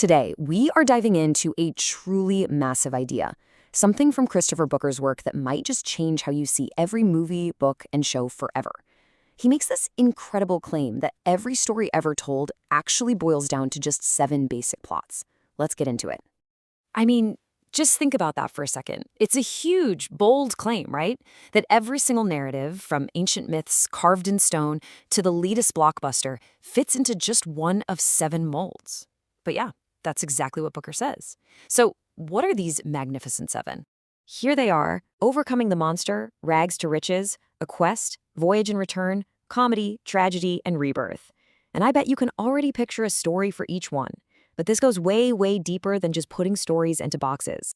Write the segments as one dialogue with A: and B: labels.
A: Today, we are diving into a truly massive idea, something from Christopher Booker's work that might just change how you see every movie, book, and show forever. He makes this incredible claim that every story ever told actually boils down to just 7 basic plots. Let's get into it. I mean, just think about that for a second. It's a huge, bold claim, right? That every single narrative, from ancient myths carved in stone to the latest blockbuster, fits into just one of 7 molds. But yeah, that's exactly what Booker says. So what are these magnificent 7? Here they are: Overcoming the Monster, Rags to Riches, A Quest, Voyage and Return, Comedy, Tragedy, and Rebirth. And I bet you can already picture a story for each one. But this goes way, way deeper than just putting stories into boxes.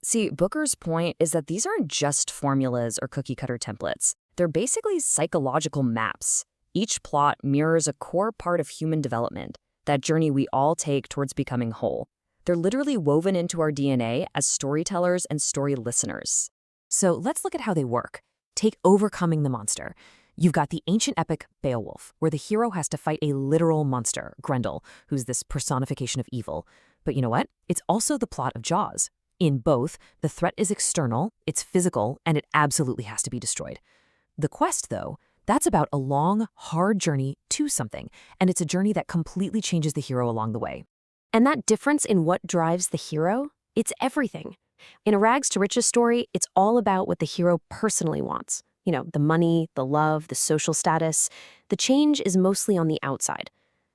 A: See, Booker's point is that these aren't just formulas or cookie-cutter templates. They're basically psychological maps. Each plot mirrors a core part of human development, that journey we all take towards becoming whole. They're literally woven into our DNA as storytellers and story listeners. So let's look at how they work. Take Overcoming the Monster. You've got the ancient epic Beowulf, where the hero has to fight a literal monster, Grendel, who's this personification of evil. But you know what? It's also the plot of Jaws. In both, the threat is external, it's physical, and it absolutely has to be destroyed. The Quest, though, that's about a long, hard journey to something, and it's a journey that completely changes the hero along the way.
B: And that difference in what drives the hero, it's everything. In a Rags to Riches story, it's all about what the hero personally wants. You know, the money, the love, the social status. The change is mostly on the outside.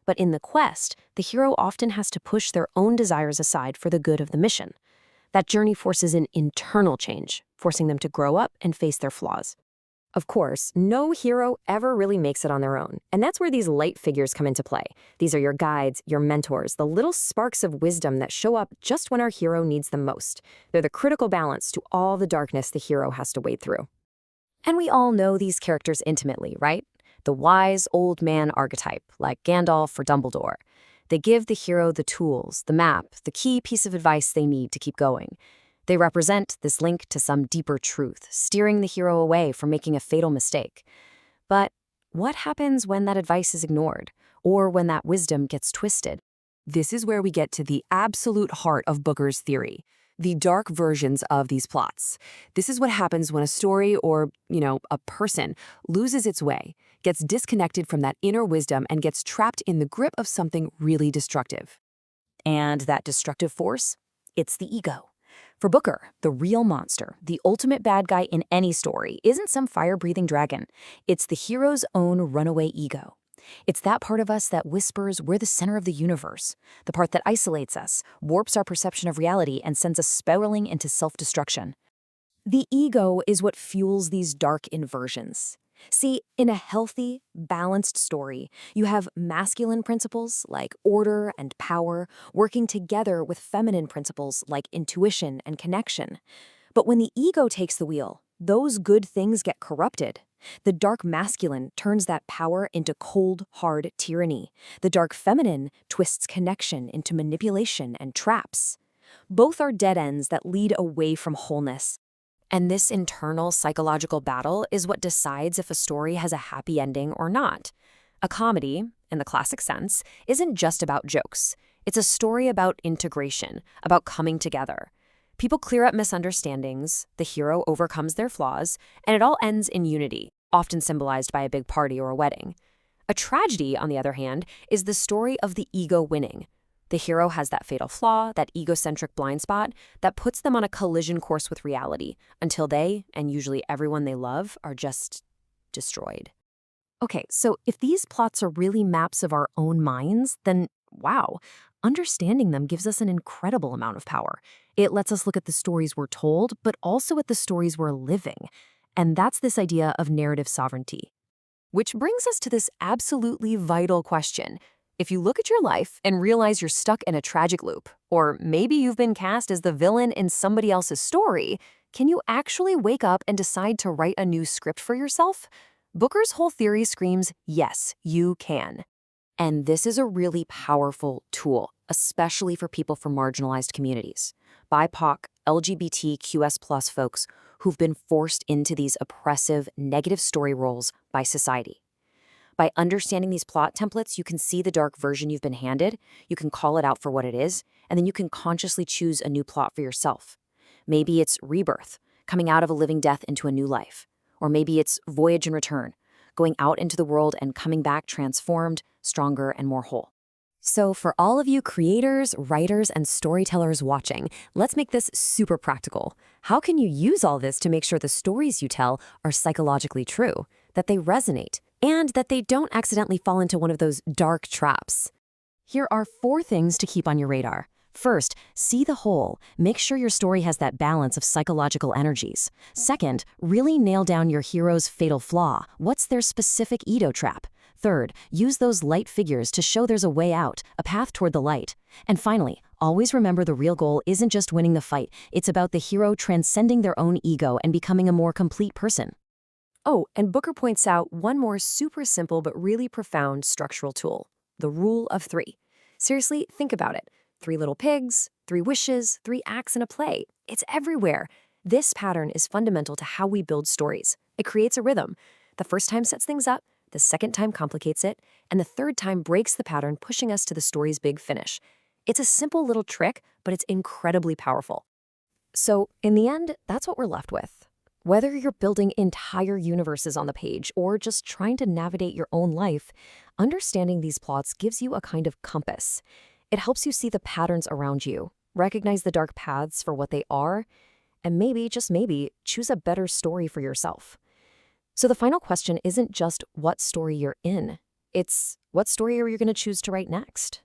B: But in The Quest, the hero often has to push their own desires aside for the good of the mission. That journey forces an internal change, forcing them to grow up and face their flaws.
A: Of course, no hero ever really makes it on their own, and that's where these light figures come into play. These are your guides, your mentors, the little sparks of wisdom that show up just when our hero needs them most. They're the critical balance to all the darkness the hero has to wade through. And we all know these characters intimately, right? The wise old man archetype, like Gandalf or Dumbledore. They give the hero the tools, the map, the key piece of advice they need to keep going. They represent this link to some deeper truth, steering the hero away from making a fatal mistake. But what happens when that advice is ignored, or when that wisdom gets twisted? This is where we get to the absolute heart of Booker's theory, the dark versions of these plots. This is what happens when a story or, a person loses its way, gets disconnected from that inner wisdom, and gets trapped in the grip of something really destructive. And that destructive force? It's the ego. For Booker, the real monster, the ultimate bad guy in any story, isn't some fire-breathing dragon. It's the hero's own runaway ego. It's that part of us that whispers we're the center of the universe, the part that isolates us, warps our perception of reality, and sends us spiraling into self-destruction. The ego is what fuels these dark inversions. See, in a healthy, balanced story, you have masculine principles like order and power working together with feminine principles like intuition and connection. But when the ego takes the wheel, those good things get corrupted. The dark masculine turns that power into cold, hard tyranny. The dark feminine twists connection into manipulation and traps. Both are dead ends that lead away from wholeness. And this internal psychological battle is what decides if a story has a happy ending or not. A comedy, in the classic sense, isn't just about jokes. It's a story about integration, about coming together. People clear up misunderstandings, the hero overcomes their flaws, and it all ends in unity, often symbolized by a big party or a wedding. A tragedy, on the other hand, is the story of the ego winning. The hero has that fatal flaw, that egocentric blind spot, that puts them on a collision course with reality, until they, and usually everyone they love, are just destroyed. Okay, so if these plots are really maps of our own minds, then wow, understanding them gives us an incredible amount of power. It lets us look at the stories we're told, but also at the stories we're living. And that's this idea of narrative sovereignty. Which brings us to this absolutely vital question. If you look at your life and realize you're stuck in a tragic loop, or maybe you've been cast as the villain in somebody else's story, can you actually wake up and decide to write a new script for yourself? Booker's whole theory screams, yes, you can. And this is a really powerful tool, especially for people from marginalized communities. BIPOC, LGBTQS+ folks who've been forced into these oppressive, negative story roles by society.
B: By understanding these plot templates, you can see the dark version you've been handed, you can call it out for what it is, and then you can consciously choose a new plot for yourself. Maybe it's rebirth, coming out of a living death into a new life. Or maybe it's Voyage and Return, going out into the world and coming back transformed, stronger, and more whole. So for all of you creators, writers, and storytellers watching, let's make this super practical. How can you use all this to make sure the stories you tell are psychologically true, that they resonate, and that they don't accidentally fall into one of those dark traps? Here are 4 things to keep on your radar. First, see the whole. Make sure your story has that balance of psychological energies. Second, really nail down your hero's fatal flaw. What's their specific ego trap? Third, use those light figures to show there's a way out, a path toward the light. And finally, always remember the real goal isn't just winning the fight. It's about the hero transcending their own ego and becoming a more complete person. Oh, and Booker points out one more super simple but really profound structural tool, the rule of 3. Seriously, think about it. 3 little pigs, 3 wishes, 3 acts in a play. It's everywhere. This pattern is fundamental to how we build stories. It creates a rhythm. The first time sets things up, the second time complicates it, and the third time breaks the pattern, pushing us to the story's big finish. It's a simple little trick, but it's incredibly powerful. So, in the end, that's what we're left with. Whether you're building entire universes on the page or just trying to navigate your own life, understanding these plots gives you a kind of compass. It helps you see the patterns around you, recognize the dark paths for what they are, and maybe, just maybe, choose a better story for yourself. So the final question isn't just what story you're in. It's what story are you going to choose to write next?